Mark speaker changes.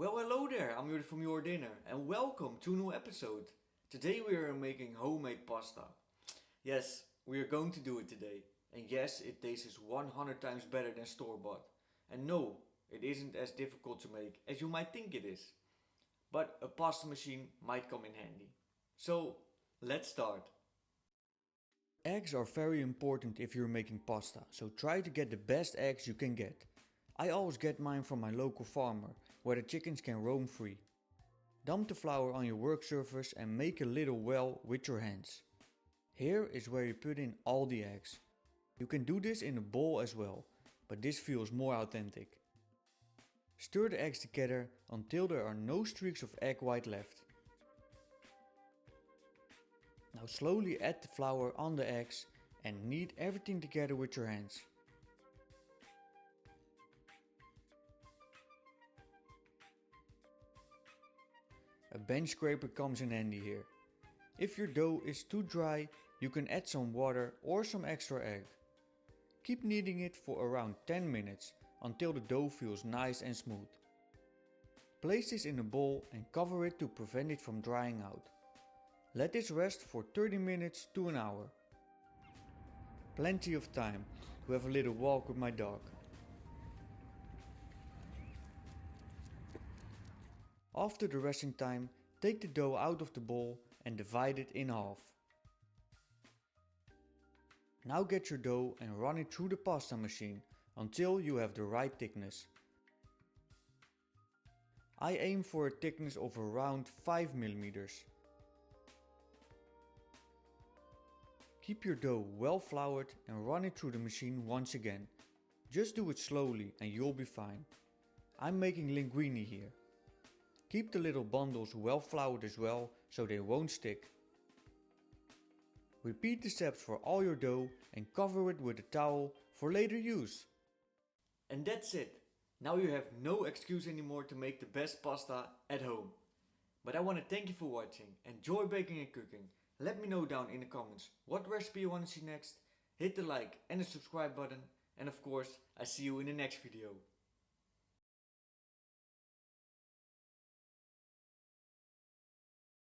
Speaker 1: Well, hello there, I'm Juri from Your Dinner and welcome to a new episode. Today we are making homemade pasta. Yes, we are going to do it today. And yes, it tastes 100 times better than store-bought. And no, it isn't as difficult to make as you might think it is. But a pasta machine might come in handy. So, let's start. Eggs are very important if you're making pasta, so try to get the best eggs you can get. I always get mine from my local farmer, where the chickens can roam free. Dump the flour on your work surface and make a little well with your hands. Here is where you put in all the eggs. You can do this in a bowl as well, but this feels more authentic. Stir the eggs together until there are no streaks of egg white left. Now slowly add the flour on the eggs and knead everything together with your hands. A bench scraper comes in handy here. If your dough is too dry, you can add some water or some extra egg. Keep kneading it for around 10 minutes until the dough feels nice and smooth. Place this in a bowl and cover it to prevent it from drying out. Let this rest for 30 minutes to an hour. Plenty of time to have a little walk with my dog. After the resting time, take the dough out of the bowl and divide it in half. Now get your dough and run it through the pasta machine until you have the right thickness. I aim for a thickness of around 5 mm. Keep your dough well floured and run it through the machine once again. Just do it slowly and you'll be fine. I'm making linguine here. Keep the little bundles well floured as well so they won't stick. Repeat the steps for all your dough and cover it with a towel for later use. And that's it. Now you have no excuse anymore to make the best pasta at home. But I want to thank you for watching. Enjoy baking and cooking. Let me know down in the comments what recipe you want to see next. Hit the like and the subscribe button. And of course, I see you in the next video.